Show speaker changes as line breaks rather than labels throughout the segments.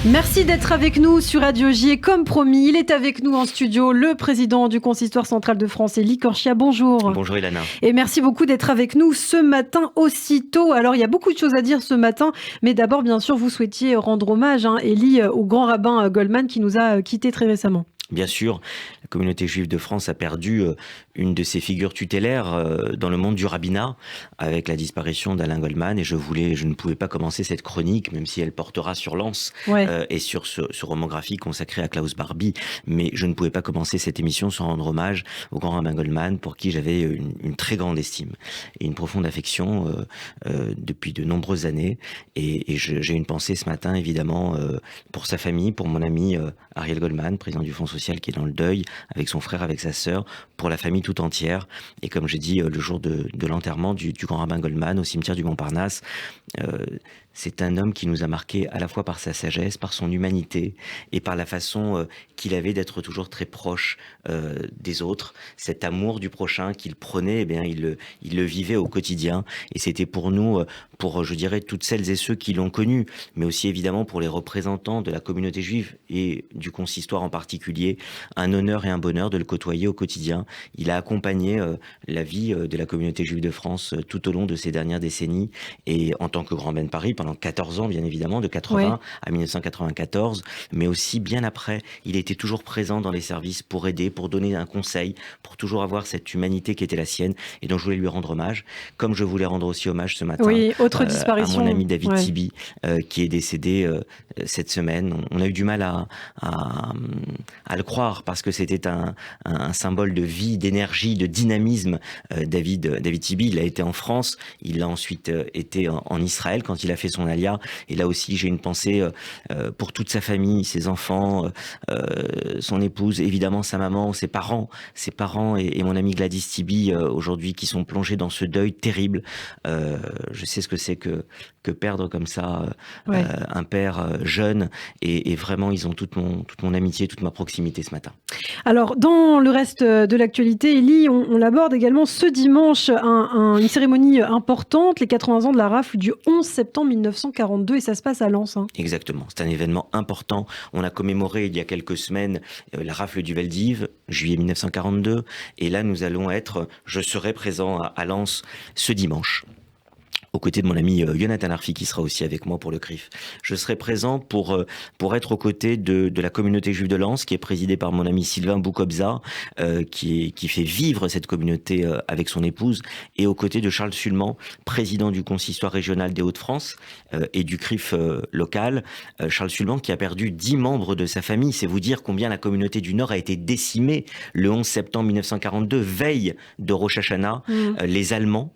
Merci d'être avec nous sur Radio J. Et comme promis, il est avec nous en studio, le président du Consistoire central de France, Élie Corchia. Bonjour.
Bonjour Ilana.
Et merci beaucoup d'être avec nous ce matin aussitôt. Alors, il y a beaucoup de choses à dire ce matin, mais d'abord, bien sûr, vous souhaitiez rendre hommage, Élie, au grand rabbin Goldman qui nous a quittés très récemment.
Bien sûr, la communauté juive de France a perdu une de ses figures tutélaires dans le monde du rabbinat avec la disparition d'Alain Goldman, et je ne pouvais pas commencer cette chronique, même si elle portera sur Lens et sur ce roman graphique consacré à Klaus Barbie, mais je ne pouvais pas commencer cette émission sans rendre hommage au grand rabbin Goldman, pour qui j'avais une très grande estime et une profonde affection depuis de nombreuses années, et j'ai une pensée ce matin évidemment pour sa famille, pour mon ami Ariel Goldman, président du Fonds social, qui est dans le deuil, avec son frère, avec sa sœur, pour la famille tout entière. Et comme j'ai dit le jour de l'enterrement du grand rabbin Goldman au cimetière du Montparnasse, c'est un homme qui nous a marqué à la fois par sa sagesse, par son humanité et par la façon qu'il avait d'être toujours très proche des autres. Cet amour du prochain qu'il prenait, eh bien, il le vivait au quotidien. Et c'était pour nous, pour, je dirais, toutes celles et ceux qui l'ont connu, mais aussi évidemment pour les représentants de la communauté juive et du consistoire en particulier, un honneur et un bonheur de le côtoyer au quotidien. Il a accompagné la vie de la communauté juive de France tout au long de ces dernières décennies, et en tant que grand rabbin de Paris, pendant 14 ans, bien évidemment, de 80 à 1994, mais aussi bien après, il était toujours présent dans les services pour aider, pour donner un conseil, pour toujours avoir cette humanité qui était la sienne, et donc je voulais lui rendre hommage, comme je voulais rendre aussi hommage ce matin
autre disparition,
à mon ami David Tibi, qui est décédé cette semaine. On a eu du mal à le croire, parce que c'était un symbole de vie, d'énergie, de dynamisme. David Tibi, il a été en France, il a ensuite été en Israël quand il a fait son alia, et là aussi j'ai une pensée pour toute sa famille, ses enfants, son épouse, évidemment sa maman, ses parents et mon ami Gladys Tibi aujourd'hui, qui sont plongés dans ce deuil terrible. Je sais ce que c'est que perdre comme ça un père jeune, et vraiment ils ont toute mon amitié, toute ma proximité ce matin.
Alors, dans le reste de l'actualité, Élie, on l'aborde également ce dimanche, une cérémonie importante, les 80 ans de la rafle du 11 septembre 1942, et ça se passe à Lens.
Exactement, c'est un événement important. On a commémoré il y a quelques semaines la rafle du Veldiv, juillet 1942, et là je serai présent à Lens ce dimanche, aux côtés de mon ami Jonathan Arfi, qui sera aussi avec moi pour le CRIF. Je serai présent pour être aux côtés de la communauté juive de Lens, qui est présidée par mon ami Sylvain Boukobza, qui fait vivre cette communauté avec son épouse, et aux côtés de Charles Sulman, président du consistoire régional des Hauts-de-France et du CRIF local. Charles Sulman, qui a perdu 10 membres de sa famille. C'est vous dire combien la communauté du Nord a été décimée le 11 septembre 1942, veille de Rosh Hashanah. Les Allemands,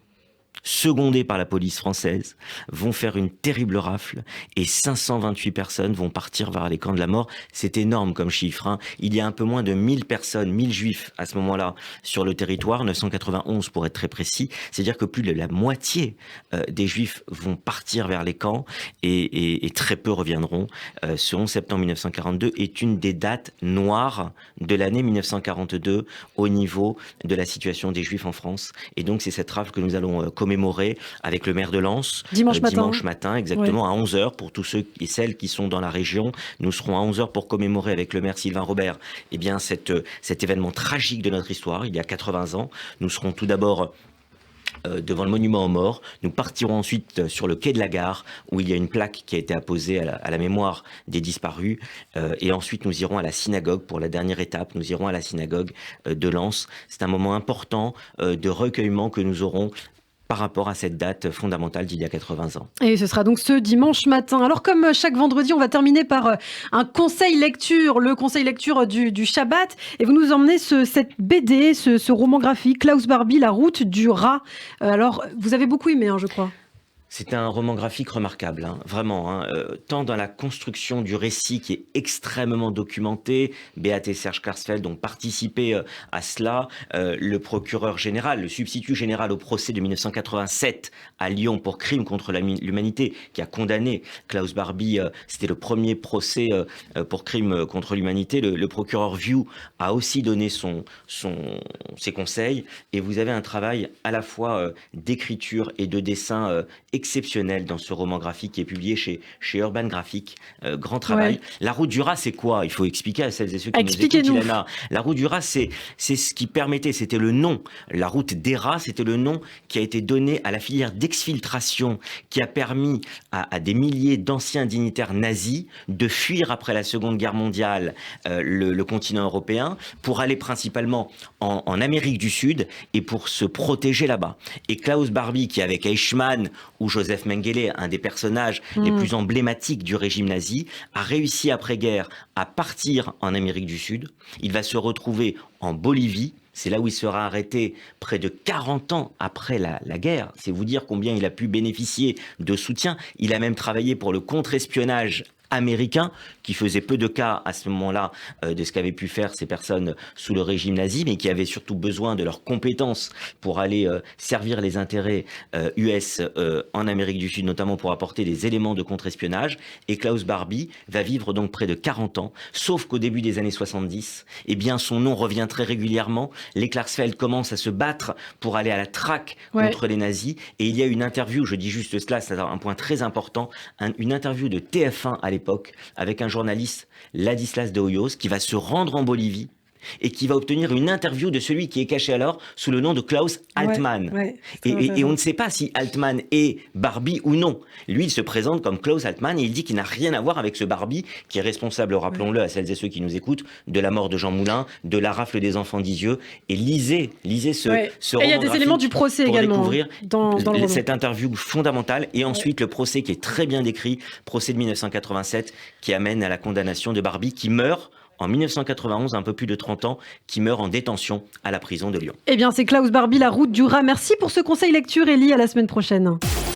secondés par la police française, vont faire une terrible rafle, et 528 personnes vont partir vers les camps de la mort. C'est énorme comme chiffre. Il y a un peu moins de 1000 personnes, 1000 juifs à ce moment-là sur le territoire, 991 pour être très précis. C'est-à-dire que plus de la moitié des juifs vont partir vers les camps, et très peu reviendront. Ce 11 septembre 1942 est une des dates noires de l'année 1942 au niveau de la situation des juifs en France. Et donc c'est cette rafle que nous allons commémorer avec le maire de Lens dimanche matin, exactement, à 11h, pour tous ceux et celles qui sont dans la région. Nous serons à 11h pour commémorer avec le maire Sylvain Robert cet événement tragique de notre histoire, il y a 80 ans. Nous serons tout d'abord devant le monument aux morts. Nous partirons ensuite sur le quai de la gare, où il y a une plaque qui a été apposée à la mémoire des disparus, et ensuite nous irons à la synagogue pour la dernière étape. Nous irons à la synagogue de Lens. C'est un moment important de recueillement que nous aurons par rapport à cette date fondamentale d'il y a 80 ans.
Et ce sera donc ce dimanche matin. Alors, comme chaque vendredi, on va terminer par un conseil lecture, le conseil lecture du Shabbat. Et vous nous emmenez cette BD, ce roman graphique, Klaus Barbie, La route du rat. Alors, vous avez beaucoup aimé, je crois.
C'est un roman graphique remarquable, vraiment, tant dans la construction du récit qui est extrêmement documenté. Beat et Serge Klarsfeld ont participé à cela. Le procureur général, le substitut général au procès de 1987 à Lyon pour crime contre l'humanité, qui a condamné Klaus Barbie, c'était le premier procès pour crime contre l'humanité. Le procureur View a aussi donné ses conseils, et vous avez un travail à la fois d'écriture et de dessin exceptionnel dans ce roman graphique qui est publié chez Urban Graphic. Grand travail. La route du Raz, c'est quoi? Il faut expliquer à celles et ceux qui nous écoutent, Ilana. La route du Raz, c'est ce qui permettait, c'était le nom. La route des rats, c'était le nom qui a été donné à la filière d'exfiltration qui a permis à des milliers d'anciens dignitaires nazis de fuir après la Seconde Guerre mondiale le continent européen pour aller principalement en Amérique du Sud et pour se protéger là-bas. Et Klaus Barbie, qui avec Eichmann ou Joseph Mengele, un des personnages les plus emblématiques du régime nazi, a réussi après-guerre à partir en Amérique du Sud. Il va se retrouver en Bolivie. C'est là où il sera arrêté près de 40 ans après la guerre. C'est vous dire combien il a pu bénéficier de soutien. Il a même travaillé pour le contre-espionnage américain, qui faisait peu de cas à ce moment-là de ce qu'avaient pu faire ces personnes sous le régime nazi, mais qui avaient surtout besoin de leurs compétences pour aller servir les intérêts US en Amérique du Sud, notamment pour apporter des éléments de contre-espionnage. Et Klaus Barbie va vivre donc près de 40 ans, sauf qu'au début des années 70, eh bien son nom revient très régulièrement. Les Klarsfeld commencent à se battre pour aller à la traque contre les nazis. Et il y a une interview, je dis juste cela, c'est un point très important, une interview de TF1 à l'époque, avec un journaliste, Ladislas de Hoyos, qui va se rendre en Bolivie et qui va obtenir une interview de celui qui est caché alors sous le nom de Klaus Altmann. Et on ne sait pas si Altmann est Barbie ou non. Lui, il se présente comme Klaus Altmann et il dit qu'il n'a rien à voir avec ce Barbie qui est responsable, rappelons-le à celles et ceux qui nous écoutent, de la mort de Jean Moulin, de la rafle des enfants d'Isieux. Et lisez ce roman.
Et il y a des éléments du procès
pour
également
découvrir
dans
cette interview fondamentale. Et ensuite, le procès qui est très bien décrit, procès de 1987, qui amène à la condamnation de Barbie, qui meurt en 1991, un peu plus de 30 ans, qui meurt en détention à la prison de Lyon.
Eh bien, c'est Klaus Barbie, La route du rat. Merci pour ce conseil lecture, Élie. À la semaine prochaine.